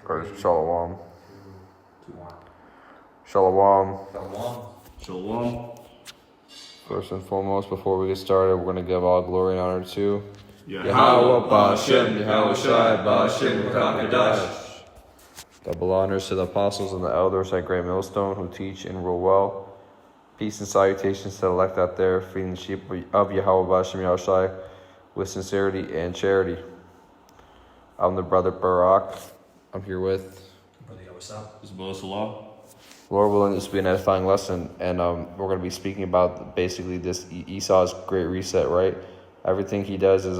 Shalom. Shalom. Shalom. First and foremost, before we get started, we're going to give all glory and honor to Yahweh Ba'Shem, Yahweh Shai, Ba'Shem, Kadash. Double honors to the apostles and the elders at Great Millstone who teach and rule well. Peace and salutations to the elect out there, feeding the sheep of Yahweh Ba'Shem, Yahweh Shai, with sincerity and charity. I'm the brother Barak. I'm here with Brother Esau. Isabel Salah. Lord willing, this will be an edifying lesson, and we're going to be speaking about basically this Esau's great reset, right? Everything he does is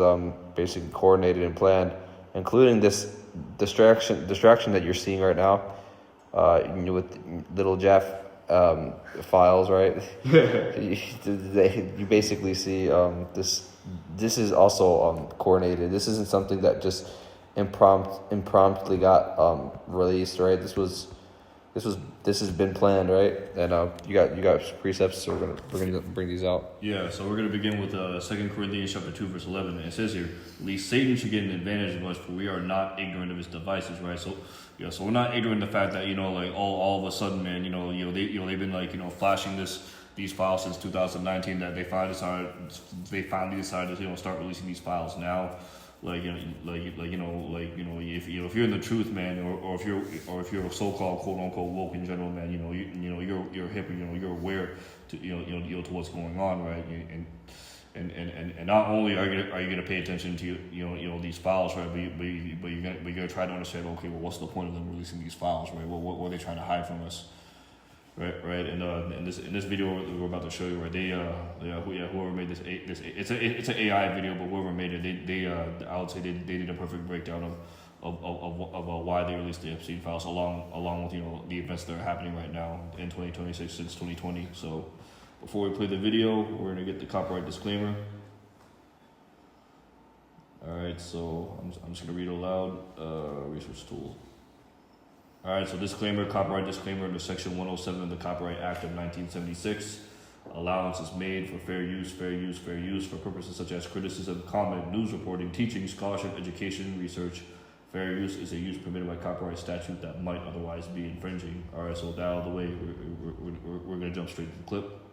basically coordinated and planned, including this distraction that you're seeing right now, with little Jeff files, right? You basically see this. This is also coordinated. This isn't something that just impromptu got released, right? This has been planned, right? And you got precepts, so we're gonna bring these out. Yeah, so we're going to begin with 2 Corinthians chapter 2, verse 11. It says here, "Lest Satan should get an advantage of us, for we are not ignorant of his devices," right? So we're not ignorant of the fact that all of a sudden, man, they've been flashing these files since 2019 that they finally decided to start releasing these files now. If you're in the truth, man, or if you're a so-called quote unquote woke in general, man, you're hip, you're aware to to what's going on, right? And not only are you gonna pay attention to these files, right? But you're gonna try to understand, okay, well, what's the point of them releasing these files, right? What are they trying to hide from us? Right, and in this video we're about to show you, right? Whoever made this it's an AI video, but whoever made it, I would say they did a perfect breakdown of why they released the Epstein files, along with the events that are happening right now in 2026 since 2020. So before we play the video, we're gonna get the copyright disclaimer. All right, so I'm just gonna read aloud. Research tool. Alright, so copyright disclaimer under Section 107 of the Copyright Act of 1976. Allowance is made for fair use for purposes such as criticism, comment, news reporting, teaching, scholarship, education, research. Fair use is a use permitted by copyright statute that might otherwise be infringing. Alright, so that out of the way, we're going to jump straight to the clip.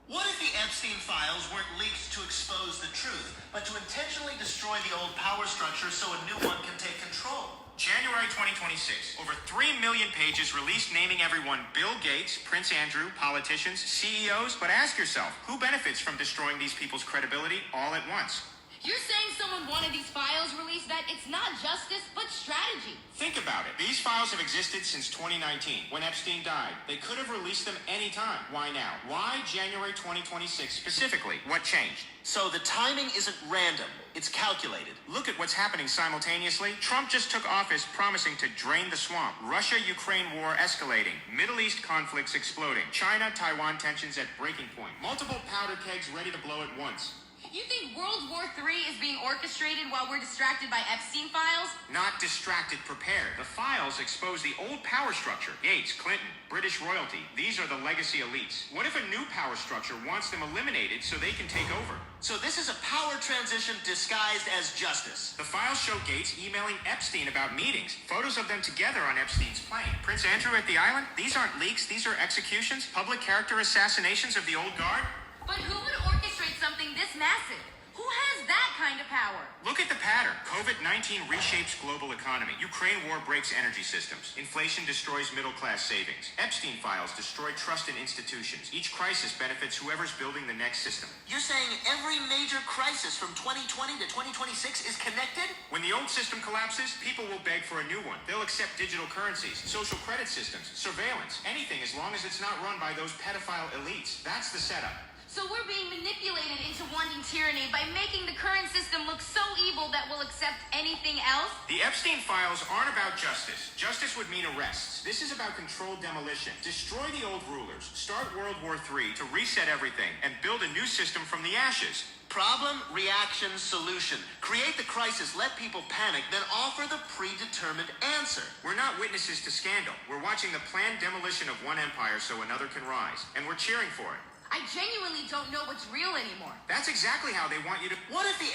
What if the Epstein files weren't leaked to expose the truth, but to intentionally destroy the old power structure so a new one can take control? January 2026, over 3 million pages released naming everyone Bill Gates, Prince Andrew, politicians, CEOs. But ask yourself, who benefits from destroying these people's credibility all at once? You're saying someone wanted these files released, that it's not justice, but strategy. Think about it. These files have existed since 2019, when Epstein died. They could have released them anytime. Why now? Why January 2026 specifically? What changed? So the timing isn't random, it's calculated. Look at what's happening simultaneously. Trump just took office promising to drain the swamp. Russia-Ukraine war escalating. Middle East conflicts exploding. China-Taiwan tensions at breaking point. Multiple powder kegs ready to blow at once. You think World War III is being orchestrated while we're distracted by Epstein files? Not distracted, prepared. The files expose the old power structure. Gates, Clinton, British royalty. These are the legacy elites. What if a new power structure wants them eliminated so they can take over? So this is a power transition disguised as justice. The files show Gates emailing Epstein about meetings. Photos of them together on Epstein's plane. Prince Andrew at the island? These aren't leaks, these are executions. Public character assassinations of the old guard. But who would orchestrate something this massive? Who has that kind of power? Look at the pattern. COVID-19 reshapes global economy. Ukraine war breaks energy systems. Inflation destroys middle-class savings. Epstein files destroy trust in institutions. Each crisis benefits whoever's building the next system. You're saying every major crisis from 2020 to 2026 is connected? When the old system collapses, people will beg for a new one. They'll accept digital currencies, social credit systems, surveillance, anything as long as it's not run by those pedophile elites. That's the setup. So we're being manipulated into wanting tyranny by making the current system look so evil that we'll accept anything else? The Epstein files aren't about justice. Justice would mean arrests. This is about controlled demolition. Destroy the old rulers, start World War III to reset everything, and build a new system from the ashes. Problem, reaction, solution. Create the crisis, let people panic, then offer the predetermined answer. We're not witnesses to scandal. We're watching the planned demolition of one empire so another can rise, and we're cheering for it. I genuinely don't know what's real anymore. That's exactly how they want you to... What if the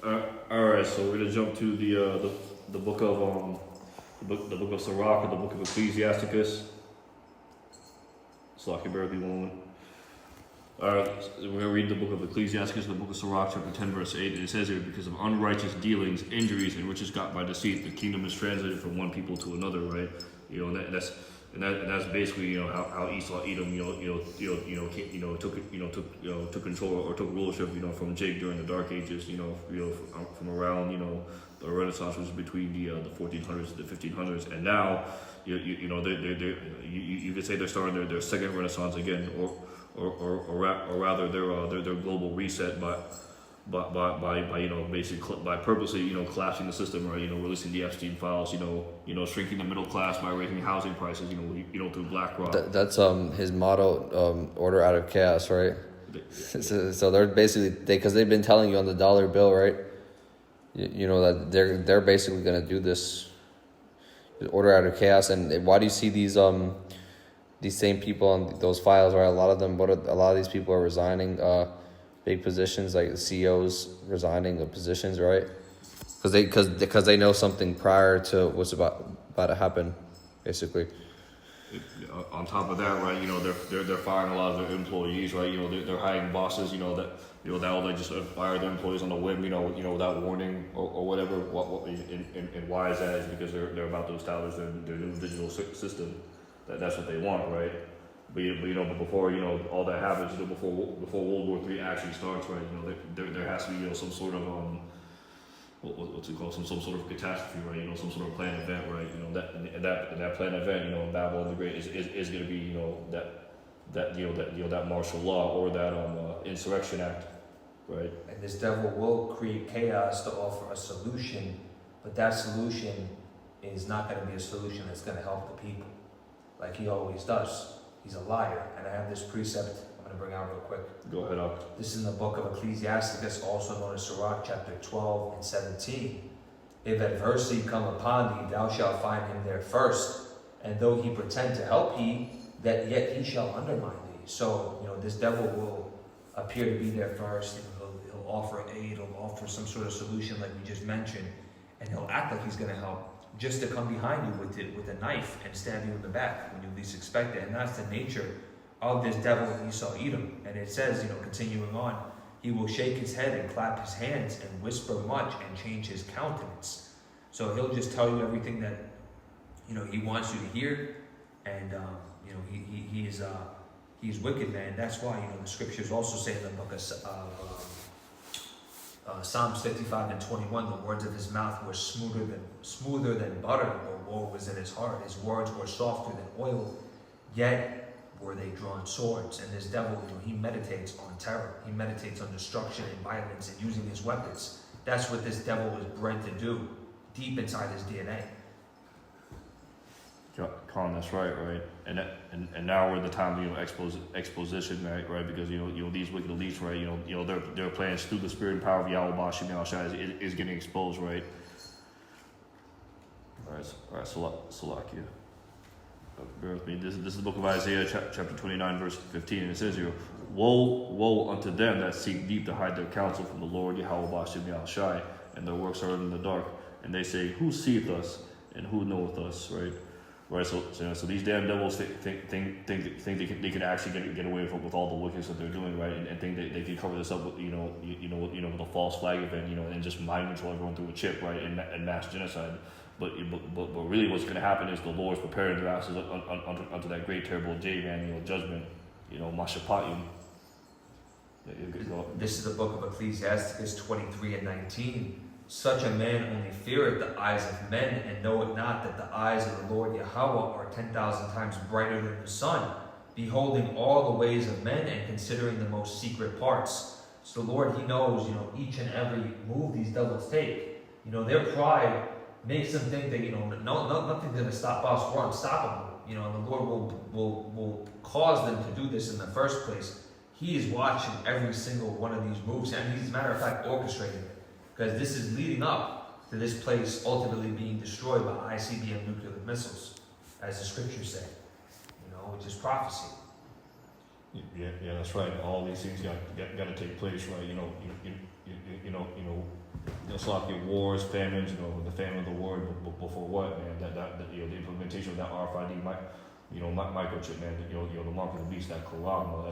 All right, so we're gonna jump to the book of the book of Sirach, or the book of Ecclesiasticus. Slocky bear with me one moment. Alright, so we're going to read the book of Ecclesiasticus, the book of Sirach, chapter 10, verse 8. And it says here, because of unrighteous dealings, injuries, and riches got by deceit, the kingdom is translated from one people to another, right? You know, and that's basically, you know, how Esau, Edom, took control or took rulership, you know, from Jake during the Dark Ages, from around, the Renaissance, which was between the 1400s and the 1500s, and now, you could say they're starting their second Renaissance again, or rather their global reset by basically by purposely collapsing the system, right? Releasing the Epstein files, shrinking the middle class by raising housing prices, through BlackRock. That's his motto, order out of chaos, right? So they're basically because they've been telling you on the dollar bill, right? That they're basically gonna do this, order out of chaos. And why do you see these same people on those files, right? A lot of these people are resigning big positions, like the CEOs resigning the positions, right? Because they know something prior to what's about to happen, basically. On top of that, right, they're firing a lot of their employees, right? They're hiring bosses, that they just fire their employees on a whim, without warning or whatever. And why is that? Is because they're about to establish their new digital system. That's what they want, right? But before all that happens, before World War III actually starts, right? There has to be some sort of what's it called? Some sort of catastrophe, right? Some sort of planned event, right? That planned event, Babylon the Great is going to be that martial law or that insurrection act, right? And this devil will create chaos to offer a solution, but that solution is not going to be a solution that's going to help the people, like he always does. He's a liar. And I have this precept I'm going to bring out real quick. Go ahead, Ak. This is in the book of Ecclesiasticus, also known as Sirach, chapter 12 and 17. If adversity come upon thee, thou shalt find him there first. And though he pretend to help thee, that yet he shall undermine thee. So, this devil will appear to be there first. He'll offer aid, he'll offer some sort of solution like we just mentioned. And he'll act like he's going to help, just to come behind you with a knife and stab you in the back when you least expect it. And that's the nature of this devil Esau Edom. And it says, continuing on, he will shake his head and clap his hands and whisper much and change his countenance. So he'll just tell you everything that he wants you to hear. And he's wicked, man. That's why the scriptures also say in the book of Psalms 55 and 21, the words of his mouth were smoother than butter, or woe was in his heart. His words were softer than oil, yet were they drawn swords. And this devil, he meditates on terror. He meditates on destruction and violence and using his weapons. That's what this devil was bred to do, deep inside his DNA. Colin, that's right? And now we're at the time of exposition, right? Because these wicked elites, right? Their plans through the spirit and power of Yahweh Bashim Yahushua is getting exposed, right? All right, Salakia. Bear with me. This is the book of Isaiah, chapter 29, verse 15, and it says here, "Woe unto them that seek deep to hide their counsel from the Lord Yahweh Bashim Yahushua, and their works are in the dark. And they say, Who seeth us, and who knoweth us?" Right. Right, so these damn devils think they can actually get away with all the wickedness that they're doing, right? And think they can cover this up with with a false flag event, and just mind control everyone through a chip, right? And mass genocide. But really, what's going to happen is the Lord's preparing their asses unto that great terrible day, man, judgment, Mashapatiyum. This is the book of Ecclesiasticus 23 and 19. Such a man only feareth the eyes of men, and knoweth not that the eyes of the Lord Yahweh are 10,000 times brighter than the sun, beholding all the ways of men and considering the most secret parts. So the Lord, he knows, each and every move these devils take. Their pride makes them think that, nothing's going to stop us. We're unstoppable. And the Lord will cause them to do this in the first place. He is watching every single one of these moves, and he's, as a matter of fact, orchestrating it. Because this is leading up to this place ultimately being destroyed by ICBM nuclear missiles, as the scriptures say, which is prophecy. Yeah, that's right. All these things got to take place, right? Sloppy wars, famines, the famine of the word before what, man? That the implementation of that RFID microchip, man. The mark of the beast, that Quran,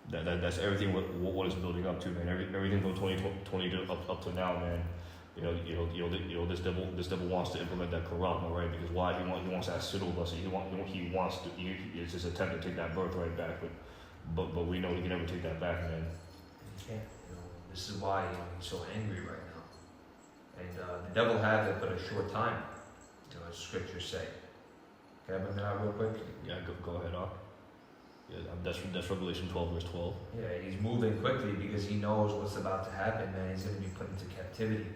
that's everything. What it's building up to, man. Everything from 2020 to up to now, man. This devil wants to implement that Quran, right? Because why? He wants that celibacy. It's his attempt to take that birthright back, but we know he can never take that back, man. You can't. This is why he's so angry right now. And the devil has it but a short time, as scriptures say. Can I bring that out real quick? Yeah, go ahead, Yeah, that's Revelation 12, verse 12. Yeah, he's moving quickly because he knows what's about to happen, man. He's going to be put into captivity.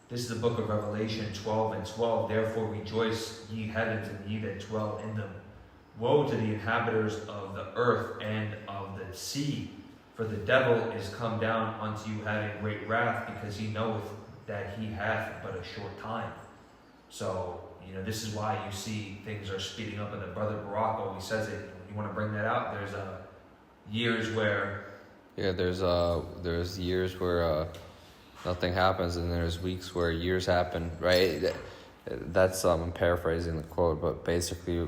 This is the book of Revelation 12 and 12. Therefore rejoice, ye heavens, and ye that dwell in them. Woe to the inhabitants of the earth and of the sea, for the devil is come down unto you having great wrath, because he knoweth that he hath but a short time. So, this is why you see things are speeding up, and the brother Barack always says it. You want to bring that out? There's years where... Yeah, there's years where nothing happens, and there's weeks where years happen, right? That's I'm paraphrasing the quote, but basically,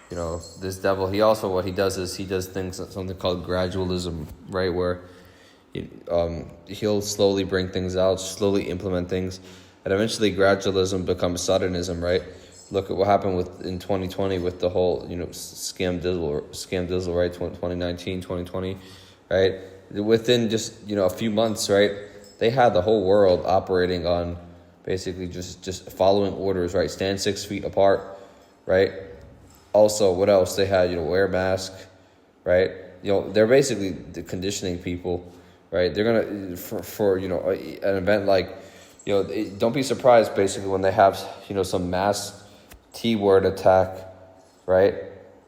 this devil, what he does is he does things, something called gradualism, right? Where he'll slowly bring things out, slowly implement things, and eventually gradualism becomes suddenism, right? Look at what happened in 2020 with the whole, scam dizzle, right? 2019, 2020, right? Within just, a few months, right? They had the whole world operating on basically just following orders, right? Stand 6 feet apart, right? Also, what else? They had, wear a mask, right? They're basically conditioning people, right? They're going to, for an event like, don't be surprised basically when they have, some mass T-word attack, right?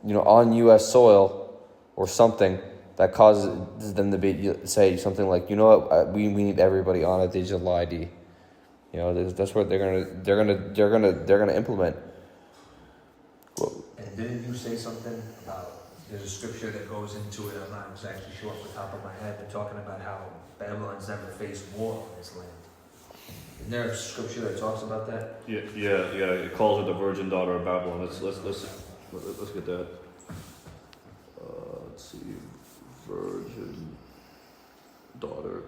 On U.S. soil or something that causes them to say something like, we need everybody on a digital ID. That's what they're gonna implement. And didn't you say something about, there's a scripture that goes into it, I'm not exactly sure off the top of my head, but talking about how Babylon's never faced war on this land. Isn't there a scripture that talks about that? Yeah. It calls her the virgin daughter of Babylon. Let's get that. Let's see, virgin daughter.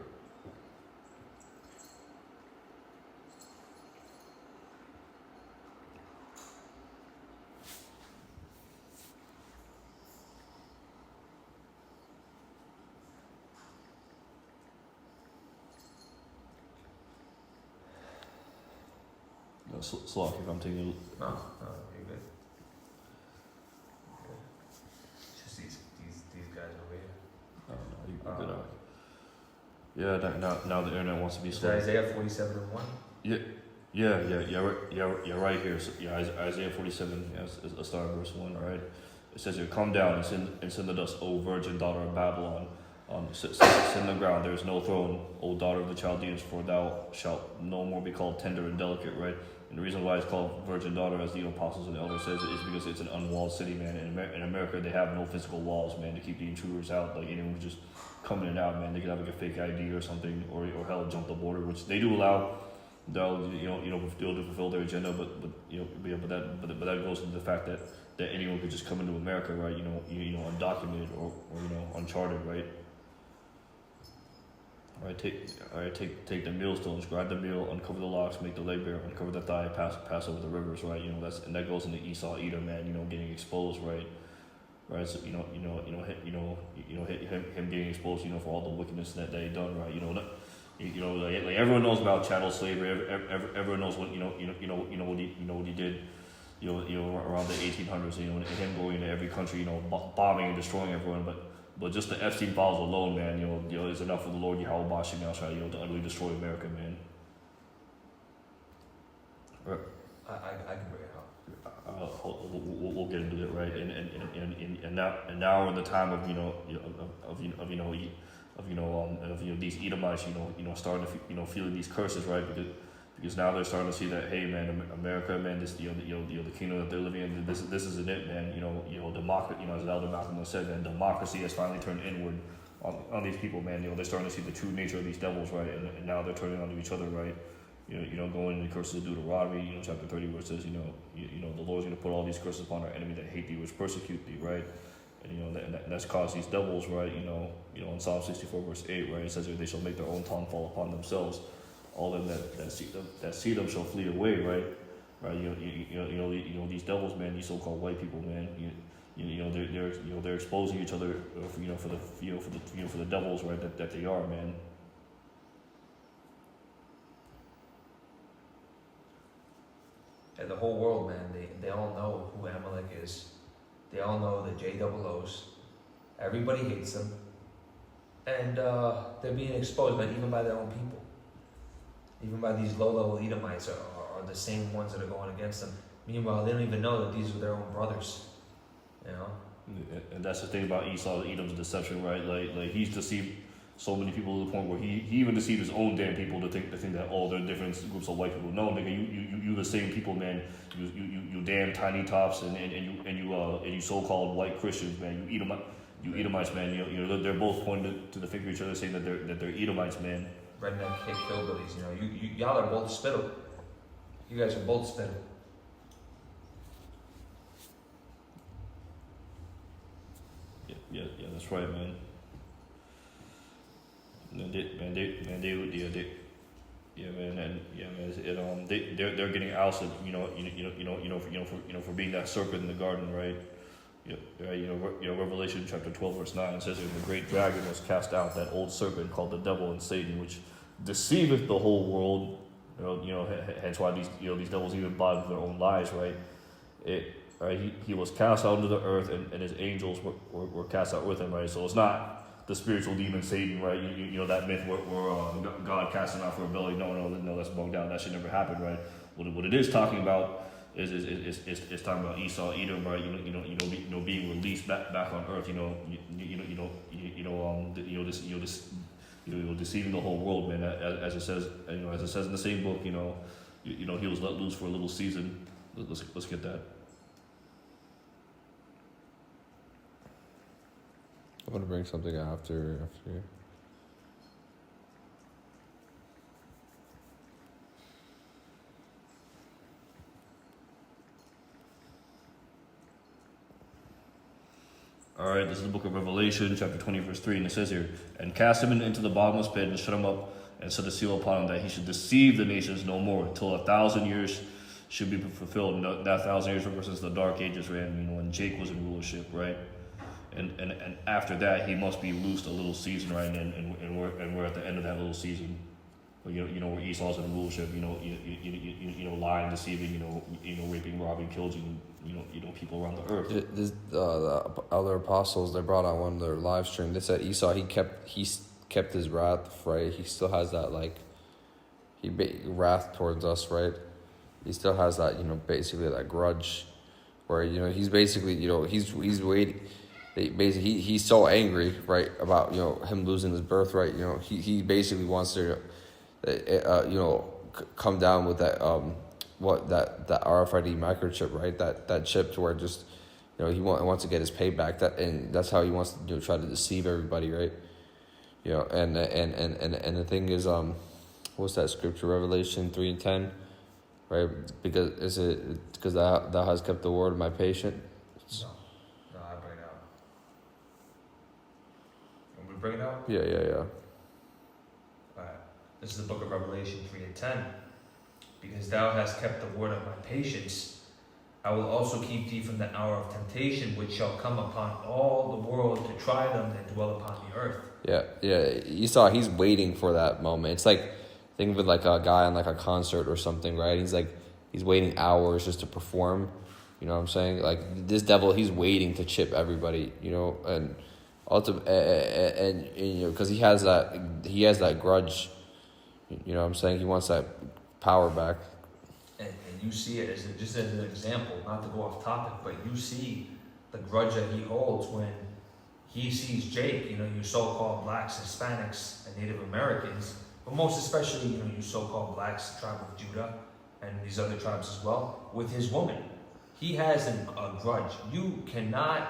Slock, if I'm taking a look. No, you're good. It's just these guys over here. Oh, no, you're good. Yeah, now the internet wants to be Is slow. that Isaiah 47 and 1? Yeah, right here. So, Isaiah 47, let's start at verse 1, right? It says here, come down and send the dust, O virgin daughter of Babylon. Sit in the ground, there is no throne, O daughter of the Chaldeans, for thou shalt no more be called tender and delicate, right? And the reason why it's called virgin daughter, as the apostles and elders says, is because it's an unwalled city, man. In America, they have no physical walls, man, to keep the intruders out. Like anyone who's just coming in and out, man, they could have like a fake ID or something, or hell, jump the border, which they do allow. They'll fulfill their agenda, but that goes to the fact that anyone could just come into America, right? Undocumented or uncharted, right? Take the millstones, grind the mill, uncover the locks, make the leg bare, uncover the thigh, pass over the rivers, right? That goes into Esau, Edom, man. Getting exposed, right? Right. So him getting exposed, for all the wickedness that they done, right? Like everyone knows about chattel slavery. Everyone knows what what he did. Around the 1800s. And him going into every country, bombing and destroying everyone, But just the Epstein files alone, man, is enough for the Lord Yahweh Bashim now, try to utterly destroy America, man. Right. I can bring it up. We'll get into it, right? And now we're in the time of these Edomites, starting to feeling these curses, right? Because now they're starting to see that, hey, man, America, man, this the kingdom that they're living in, this isn't it, man. Democracy, as Elder Malcolm said, man, democracy has finally turned inward on these people, man. They're starting to see the true nature of these devils, right? And now they're turning onto each other, right? Going into the curses of Deuteronomy, chapter 30, where it says, the Lord's going to put all these curses upon our enemy that hate thee, which persecute thee, right? And that's caused these devils, right? In Psalm 64, verse 8, right? It says they shall make their own tongue fall upon themselves. All them that see them shall flee away, right? Right? These devils, man. These so-called white people, man. They're exposing each other, for the devils, right? That they are, man. And the whole world, man, they all know who Amalek is. They all know the JOOs. Everybody hates them. And they're being exposed, but even by their own people. Even by these low-level Edomites are the same ones that are going against them. Meanwhile, they don't even know that these are their own brothers. And that's the thing about Esau, Edom's deception, right? Like he's deceived so many people to the point where he even deceived his own damn people to think that they're different groups of white people. No, nigga, you the same people, man. You damn tiny tops and you so-called white Christians, man. You Edomites, man. They're both pointing to the finger at each other, saying that they're Edomites, man. Redneck hillbillies, y'all are both spittle. You guys are both spittle. Yeah, that's right, man. They're getting ousted, for being that serpent in the garden, right? Revelation chapter 12, verse 9 says, "And the great dragon was cast out, that old serpent called the devil and Satan, which deceiveth the whole world." Hence why these devils even blind with their own lies, right? He was cast out into the earth, and his angels were cast out with him, right? So it's not the spiritual demon Satan, right? That myth where God cast him out for rebellion. No, that's bugged out. That should never happen, right? What it is talking about is talking about Esau, Edom, right? Being released back on earth. Deceiving the whole world, man. As it says in the same book, he was let loose for a little season. Let's get that. I'm gonna bring something after. All right, this is the book of Revelation, chapter 20, verse 3, and it says here, "And cast him into the bottomless pit, and shut him up, and set a seal upon him, that he should deceive the nations no more, till 1,000 years should be fulfilled." And that 1,000 years represents the dark ages, right? When Jake was in rulership, right? And after that, he must be loosed a little season, right? And we're at the end of that little season. Where where Esau's in rulership, lying, deceiving, raping, robbing, killing, people around the earth. The other apostles, they brought on one of their live stream. They said Esau, he kept his wrath, right? He still has that wrath towards us, right? He still has that, basically that grudge, where he's basically, he's waiting. He's so angry, right, about him losing his birthright. He basically wants to, come down with that that RFID microchip, right? That chip to where just he wants to get his payback. And that's how he wants to try to deceive everybody, right? And the thing is, what's that scripture? Revelation 3:10, right? Because thou hast kept the word of my patience. No, I bring it out. Want me to bring it out? Yeah. Alright. This is the book of Revelation 3:10. "Because thou hast kept the word of my patience, I will also keep thee from the hour of temptation, which shall come upon all the world to try them that dwell upon the earth." Yeah. Esau, he's waiting for that moment. It's like, think of it like a guy on a concert or something, right? He's waiting hours just to perform. You know what I'm saying? Like this devil, he's waiting to chip everybody. And because he has that grudge. You know what I'm saying? He wants that power back. And you see it just as an example, not to go off topic, but you see the grudge that he holds when he sees Jake, you so-called blacks, Hispanics, and Native Americans, but most especially, you so-called blacks, the tribe of Judah, and these other tribes as well, with his woman. He has a grudge. You cannot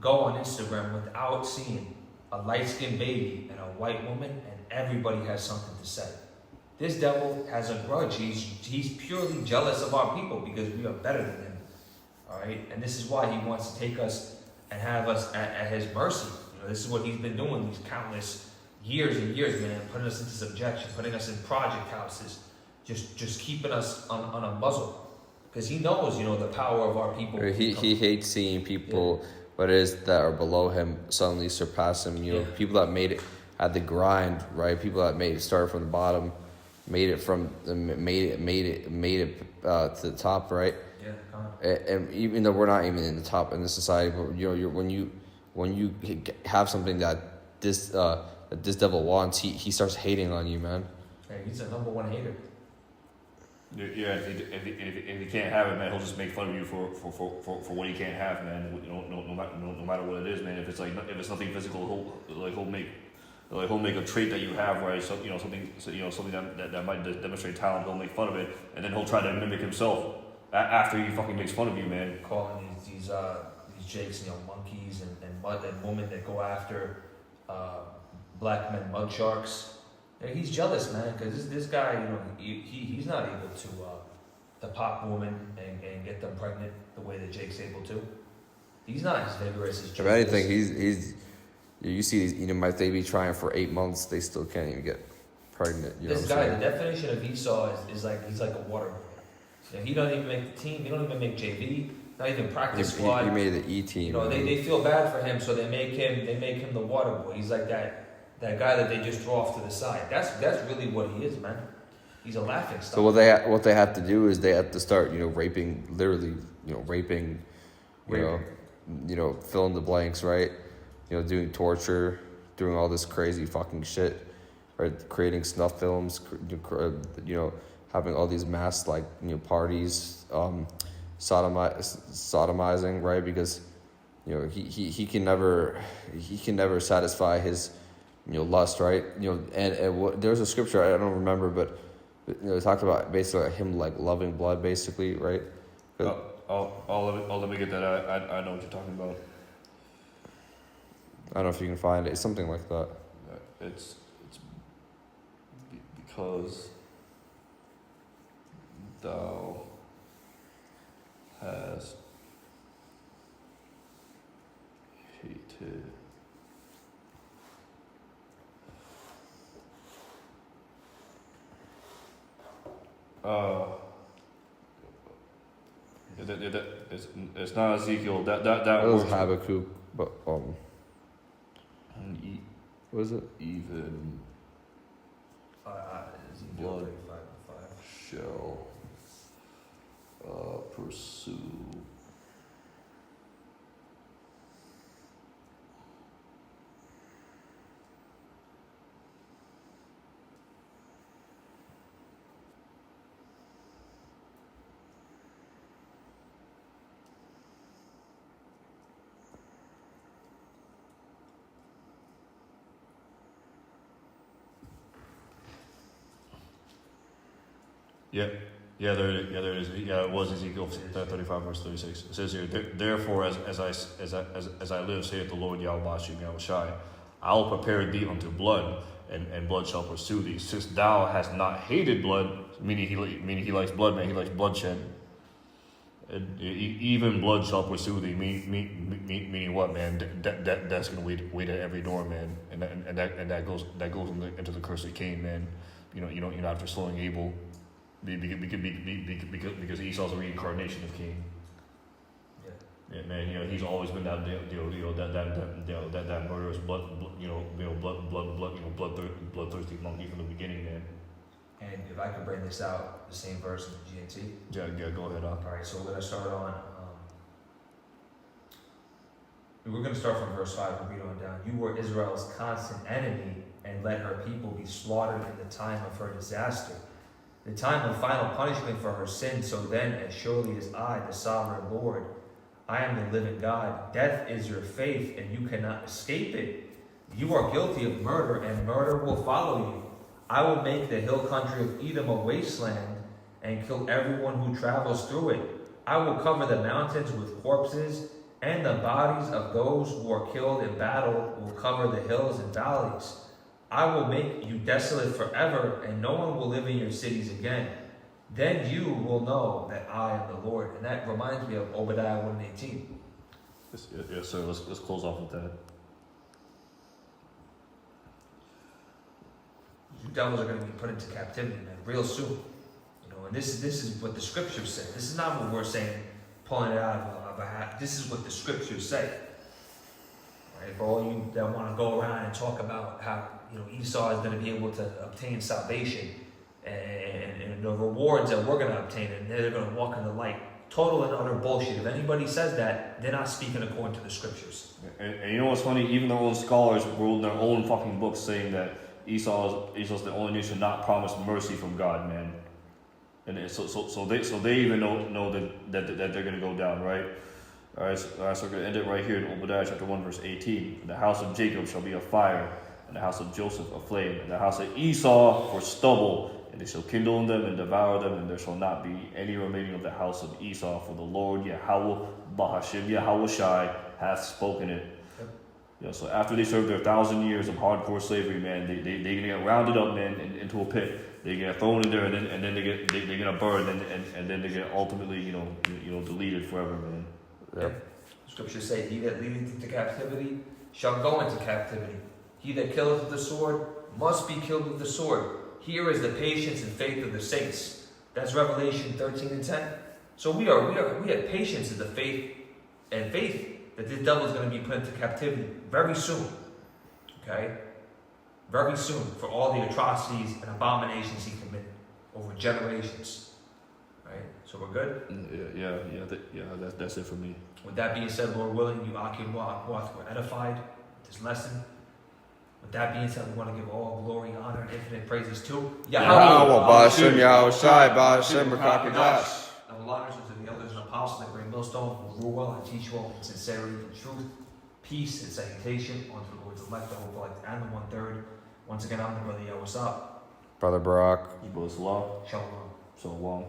go on Instagram without seeing a light-skinned baby and a white woman, and everybody has something to say. This devil has a grudge. He's purely jealous of our people because we are better than him. All right, and this is why he wants to take us and have us at his mercy. This is what he's been doing these countless years and years, man, putting us into subjection, putting us in project houses, just keeping us on a muzzle. Because he knows, the power of our people. He hates seeing people, what it is, that are below him suddenly surpass him. People that made it, had the grind, right? People that started from the bottom, made it to the top, right? Yeah, and even though we're not even in the top in the society, but when you have something that this devil wants, he starts hating on you, man. Hey, he's a number one hater. Yeah, if he can't have it, man, he'll just make fun of you for what he can't have, man. No matter what it is, man. If it's nothing physical, he'll make a trait that you have, right? So something that might demonstrate talent. He'll make fun of it, and then he'll try to mimic himself after he fucking makes fun of you, man. Calling these jakes, monkeys and women that go after black men mug sharks. And he's jealous, man, because this guy, he's not able to pop women and get them pregnant the way that Jake's able to. He's not as vigorous as Jake. If anything, he's you see these Edomites, they be trying for 8 months, they still can't even get pregnant. This guy, the definition of Esau is like he's like a water boy. He don't even make the team. He don't even make JV. Not even practice squad. He made the E team. They feel bad for him, so they make him the water boy. He's like that guy that they just throw off to the side. That's really what he is, man. He's a laughing stock. So what they have to do is they have to start, raping, literally, raping, fill in the blanks, right? Doing torture, doing all this crazy fucking shit, right? Creating snuff films, having all these mass parties, sodomizing, right? Because he can never satisfy his lust, right? And there's a scripture I don't remember, but it talked about basically him loving blood, basically, right? Let me get that. I know what you're talking about. I don't know if you can find it. It's something like that. It's because thou hast hated it's not Ezekiel. That was works. Habakkuk, but what is it? Even blood shall pursue. Yeah, there it is. Yeah, it was Ezekiel 35 verse 36. It says here, therefore, as I live, saith the Lord Yahweh Shai, I will prepare thee unto blood, and blood shall pursue thee. Since thou hast not hated blood, meaning he likes blood, man. He likes bloodshed. Even blood shall pursue thee. Meaning what, man? That's gonna wait at every door, man. And that goes into the curse of Cain, man. After slowing Abel. Because Esau's a reincarnation of Cain. Yeah, man. He's always been that that murderous bloodthirsty monkey from the beginning, man. And if I could bring this out, the same verse in the GNT. Yeah, go ahead. All right, so we're gonna start on. We're gonna start from verse 5 and read on down. You were Israel's constant enemy, and let her people be slaughtered in the time of her disaster. The time of final punishment for her sin. So then, as surely as I, the sovereign Lord, I am the living God, death is your faith, and you cannot escape it. You are guilty of murder, and murder will follow you. I will make the hill country of Edom a wasteland, and kill everyone who travels through it. I will cover the mountains with corpses, and the bodies of those who are killed in battle will cover the hills and valleys. I will make you desolate forever, and no one will live in your cities again. Then you will know that I am the Lord. And that reminds me of Obadiah 1:18. Yes, sir. Let's close off with that. You devils are going to be put into captivity, man, real soon. You know, and this is what the scriptures say. This is not what we're saying, pulling it out of a hat. This is what the scriptures say. Right? For all you that want to go around and talk about how Esau is going to be able to obtain salvation and the rewards that we're going to obtain, and they're going to walk in the light. Total and utter bullshit. If anybody says that, they're not speaking according to the scriptures. And you know what's funny? Even their own scholars wrote in their own fucking books saying that Esau's the only nation not promised mercy from God, man. And so they even know that they're gonna go down, right? All right, so we're gonna end it right here in Obadiah chapter 1 verse 18. The house of Jacob shall be a fire, and the house of Joseph a flame, and the house of Esau for stubble. And they shall kindle in them and devour them, and there shall not be any remaining of the house of Esau, for the Lord Yahweh Bahashim Yahweh Shai hath spoken it. Yep. So after they serve their 1,000 years of hardcore slavery, man, they gonna get rounded up, man, into a pit. They get thrown in there, and then they're gonna burn, and then they get ultimately deleted forever, man. Yep. Scriptures say, "He that leadeth into captivity shall go into captivity. He that killeth with the sword must be killed with the sword. Here is the patience and faith of the saints." That's Revelation 13:10. So we have patience in the faith that this devil is going to be put into captivity very soon. Okay? Very soon, for all the atrocities and abominations he committed over generations. Right? So we're good? Yeah, that's it for me. With that being said, Lord willing, you Akim-Wath were edified with this lesson. With that being said, we want to give all glory, honor, and infinite praises to Yahweh, Ba'ashem, Yahweh Shai, Ba'ashem, B'Kakadash. Double honors unto the elders and apostles that bring millstone, who rule well and teach well in sincerity and truth, peace and salutation unto the Lord's elect, the whole elect, and the 1/3. Once again, I'm the brother. Yo, what's up? Brother Barak. Brother Salam. Shalom. So long.